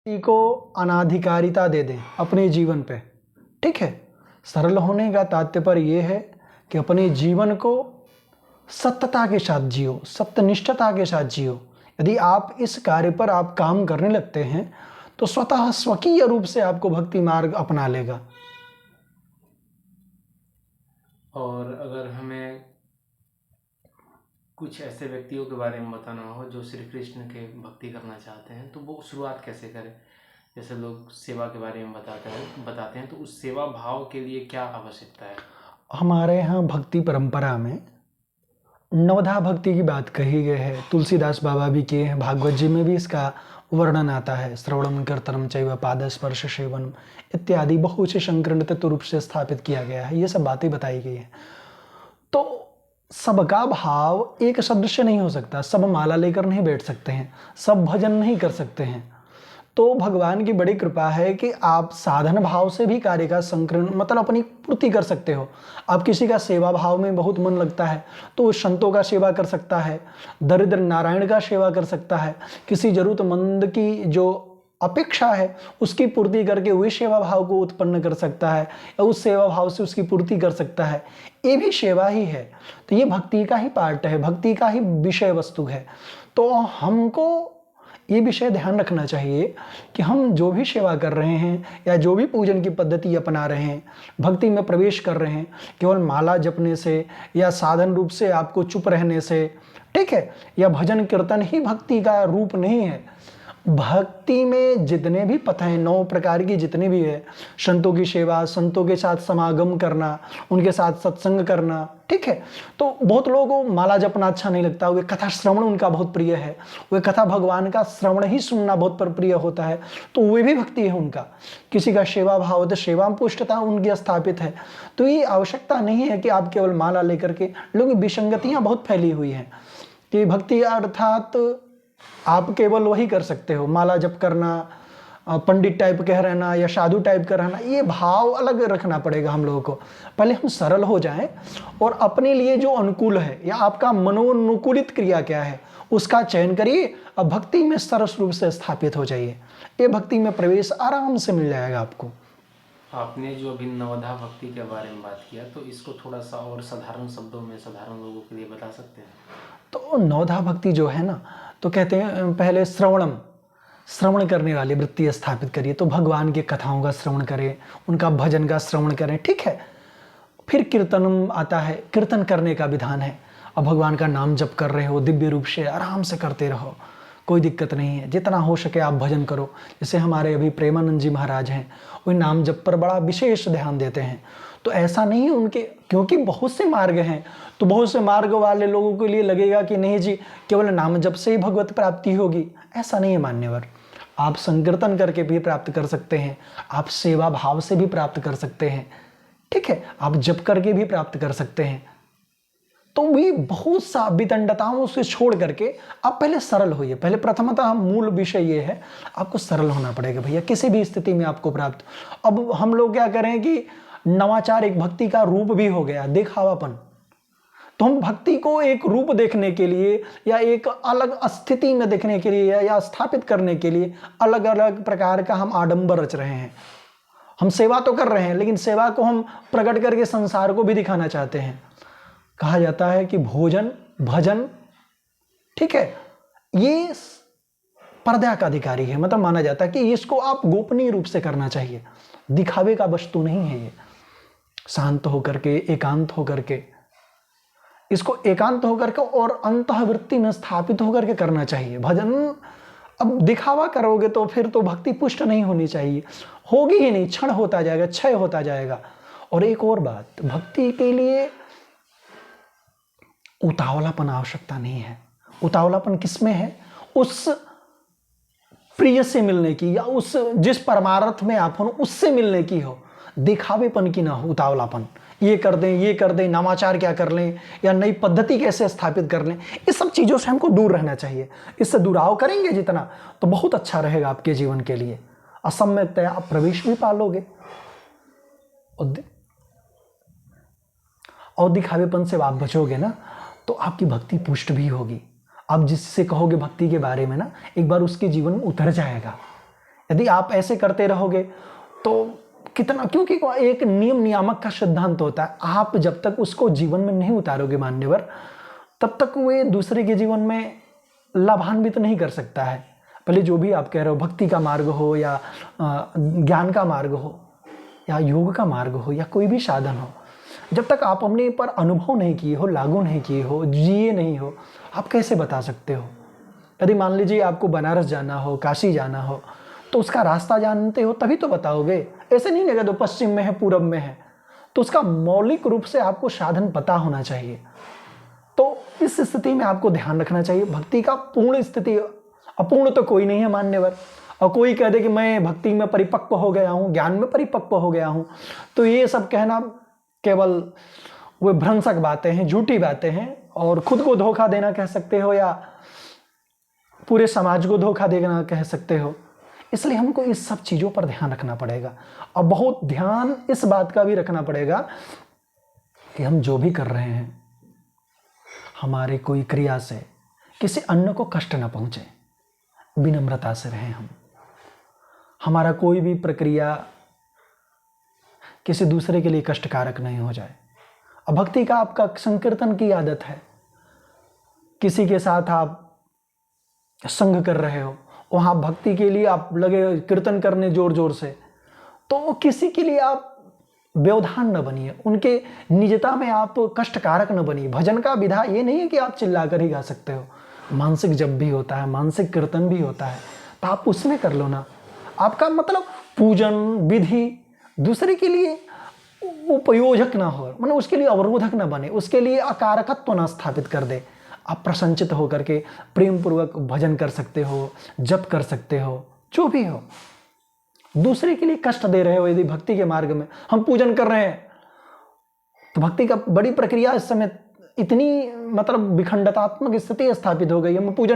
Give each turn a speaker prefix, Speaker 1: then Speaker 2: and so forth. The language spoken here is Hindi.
Speaker 1: व्यक्ति को अनाधिकारिता दे दें अपने जीवन पे। ठीक है, सरल होने का तात्पर्य ये है कि अपने जीवन को सत्यता के साथ जियो, सत्यनिष्ठता के साथ जियो। यदि आप इस कार्य पर आप काम करने लगते हैं तो स्वतः स्वकीय रूप से आपको भक्ति मार्ग अपना लेगा।
Speaker 2: और अगर हमें कुछ ऐसे व्यक्तियों के बारे में बताना हो जो श्री कृष्ण के भक्ति करना चाहते हैं, तो वो शुरुआत कैसे करें? जैसे लोग सेवा के बारे में बताते हैं, तो उस सेवा भाव के लिए क्या आवश्यकता है?
Speaker 1: हमारे यहाँ भक्ति परंपरा में नवधा भक्ति की बात कही गई है, तुलसीदास बाबा भी किए हैं, भागवत जी में भी इसका वर्णन आता है। श्रवणम कीर्तनम चैव पाद स्पर्श सेवनम इत्यादि बहुत से शंकर तत्व रूप से स्थापित किया गया है, ये सब बातें बताई गई हैं। तो सबका भाव एक सदृश नहीं हो सकता, सब माला लेकर नहीं बैठ सकते हैं, सब भजन नहीं कर सकते हैं। तो भगवान की बड़ी कृपा है कि आप साधन भाव से भी कार्य का संकलन मतलब अपनी पूर्ति कर सकते हो। आप किसी का सेवा भाव में बहुत मन लगता है तो उस संतों का सेवा कर सकता है, दरिद्र नारायण का सेवा कर सकता है, किसी जरूरतमंद की जो अपेक्षा है उसकी पूर्ति करके वही सेवा भाव को उत्पन्न कर सकता है या उस सेवा भाव से उसकी पूर्ति कर सकता है। ये भी सेवा ही है। तो ये भक्ति का ही पार्ट है, भक्ति का ही विषय वस्तु है। तो हमको ये विषय ध्यान रखना चाहिए कि हम जो भी सेवा कर रहे हैं या जो भी पूजन की पद्धति अपना रहे हैं, भक्ति में प्रवेश कर रहे हैं, केवल माला जपने से या साधन रूप से आपको चुप रहने से, ठीक है, या भजन कीर्तन ही भक्ति का रूप नहीं है। भक्ति में जितने भी पथ हैं, 9 प्रकार की जितने भी है, संतों की सेवा, संतों के साथ समागम करना, उनके साथ सत्संग करना, ठीक है। तो बहुत लोगों को माला जपना अच्छा नहीं लगता, वे कथा श्रवण उनका बहुत प्रिय है, वे कथा भगवान का श्रवण ही सुनना बहुत प्रिय होता है, तो वे भी भक्ति है उनका। किसी का सेवा भाव है तो सेवा में पुष्टता उनकी स्थापित है। तो ये आवश्यकता नहीं है कि आप केवल माला लेकर के, लोग विसंगतियाँ बहुत फैली हुई हैं कि भक्ति अर्थात आप केवल वही कर सकते हो, माला जप करना, पंडित टाइप कह रहना या साधु टाइप का रहना, ये भाव अलग रखना पड़ेगा हम लोगों को। पहले हम सरल हो जाएं और अपने लिए जो अनुकूल है या आपका मनोनुकूलित क्रिया क्या है उसका चयन करिए, अब भक्ति में सरस रूप से स्थापित हो जाइए। ये भक्ति में प्रवेश आराम से मिल जाएगा आपको।
Speaker 2: आपने जो अभी नवधा भक्ति के बारे में बात किया, तो इसको थोड़ा सा और साधारण शब्दों में साधारण लोगों के लिए बता सकते हैं?
Speaker 1: तो नवधा भक्ति जो है ना, तो कहते हैं पहले श्रवण करने वाली वृत्ति स्थापित करिए, तो भगवान की कथाओं का श्रवण करें, उनका भजन का श्रवण करें, ठीक है। फिर कीर्तन आता है, कीर्तन करने का विधान है। अब भगवान का नाम जप कर रहे हो, दिव्य रूप से आराम से करते रहो, कोई दिक्कत नहीं है। जितना हो सके आप भजन करो। जैसे हमारे अभी प्रेमानंद जी महाराज हैं, वो नाम जप पर बड़ा विशेष ध्यान देते हैं। तो ऐसा नहीं उनके, क्योंकि बहुत से मार्ग हैं, तो बहुत से मार्ग वाले लोगों के लिए लगेगा कि नहीं जी केवल नाम जप से ही भगवत प्राप्ति होगी, ऐसा नहीं है मान्यवर। आप संकीर्तन करके भी प्राप्त कर सकते हैं, आप सेवा भाव से भी प्राप्त कर सकते हैं, ठीक है, आप जप करके भी प्राप्त कर सकते हैं। तो भी बहुत सा वितंडताओं से छोड़ करके आप पहले सरल होइए। पहले प्रथमतः मूल विषय ये है, आपको सरल होना पड़ेगा भैया, किसी भी स्थिति में आपको प्राप्त। अब हम लोग क्या करें कि नवाचार एक भक्ति का रूप भी हो गया, दिखावापन। तो हम भक्ति को एक रूप देखने के लिए या एक अलग स्थिति में देखने के लिए या स्थापित करने के लिए अलग अलग प्रकार का हम आडंबर रच रहे हैं। हम सेवा तो कर रहे हैं, लेकिन सेवा को हम प्रकट करके संसार को भी दिखाना चाहते हैं। कहा जाता है कि भोजन भजन, ठीक है, ये पर्दा का अधिकारी है, मतलब माना जाता है कि इसको आप गोपनीय रूप से करना चाहिए, दिखावे का वस्तु नहीं है ये। शांत होकर के, एकांत होकर के, इसको एकांत होकर के और अंतःवृत्ति में स्थापित होकर के करना चाहिए भजन। अब दिखावा करोगे तो फिर तो भक्ति पुष्ट नहीं होनी चाहिए, होगी ही नहीं, क्षण होता जाएगा, क्षय होता जाएगा। और एक और बात, भक्ति के लिए उतावलापन आवश्यकता नहीं है। उतावलापन किसमें है? उस प्रिय से मिलने की या उस जिस परमार्थ में आप हो उससे मिलने की हो, दिखावेपन की ना हो उतावलापन। ये कर दें, नामाचार क्या कर लें या नई पद्धति कैसे स्थापित कर लें, इस सब चीज़ों से हमको दूर रहना चाहिए। इससे दुराव करेंगे जितना तो बहुत अच्छा रहेगा आपके जीवन के लिए। असम्यकतया आप प्रवेश भी पालोगे और दिखावेपन से आप बचोगे ना, तो आपकी भक्ति पुष्ट भी होगी। आप जिससे कहोगे भक्ति के बारे में ना, एक बार उसके जीवन में उतर जाएगा। यदि आप ऐसे करते रहोगे तो कितना, क्योंकि एक नियम नियामक का सिद्धांत होता है, आप जब तक उसको जीवन में नहीं उतारोगे मान्यवर, तब तक वे दूसरे के जीवन में लाभान्वित नहीं कर सकता है। भले जो भी आप कह रहे हो, भक्ति का मार्ग हो या ज्ञान का मार्ग हो या योग का मार्ग हो या कोई भी साधन हो, जब तक आप अपने पर अनुभव नहीं किए हो, लागू नहीं किए हो, जिए नहीं हो, आप कैसे बता सकते हो। यदि मान लीजिए आपको बनारस जाना हो, काशी जाना हो, तो उसका रास्ता जानते हो तभी तो बताओगे। ऐसे नहीं लगा दो पश्चिम में है, पूरब में है, तो उसका मौलिक रूप से आपको साधन पता होना चाहिए। तो इस स्थिति में आपको ध्यान रखना चाहिए, भक्ति का पूर्ण स्थिति, अपूर्ण तो कोई नहीं है मान्यवर। और कोई कह दे कि मैं भक्ति में परिपक्व हो गया हूँ, ज्ञान में परिपक्व हो गया हूँ, तो ये सब कहना केवल वो भ्रंशक बातें हैं, झूठी बातें हैं, और खुद को धोखा देना कह सकते हो या पूरे समाज को धोखा देना कह सकते हो। इसलिए हमको इस सब चीज़ों पर ध्यान रखना पड़ेगा, और बहुत ध्यान इस बात का भी रखना पड़ेगा कि हम जो भी कर रहे हैं, हमारे कोई क्रिया से किसी अन्य को कष्ट न पहुंचे, विनम्रता से रहें हम। हमारा कोई भी प्रक्रिया किसी दूसरे के लिए कष्टकारक नहीं हो जाए। अब भक्ति का आपका संकीर्तन की आदत है, किसी के साथ आप संग कर रहे हो, वहाँ भक्ति के लिए आप लगे कीर्तन करने जोर जोर से, तो किसी के लिए आप व्यवधान न बनिए, उनके निजता में आप कष्टकारक न बनिए। भजन का विधा ये नहीं है कि आप चिल्लाकर ही गा सकते हो, मानसिक जप भी होता है, मानसिक कीर्तन भी होता है, तो आप उसमें कर लो ना। आपका मतलब पूजन विधि दूसरे के लिए उपयोजक ना हो, मतलब उसके लिए अवरोधक ना बने, उसके लिए अकारकत्व ना स्थापित कर दे। आप प्रसन्नचित होकर के प्रेम पूर्वक भजन कर सकते हो, जप कर सकते हो, जो भी हो। दूसरे के लिए कष्ट दे रहे हो यदि भक्ति के मार्ग में, हम पूजन कर रहे हैं तो भक्ति का बड़ी प्रक्रिया इस समय इतनी मतलब विखंडतात्मक स्थिति स्थापित हो गई है। हम पूजन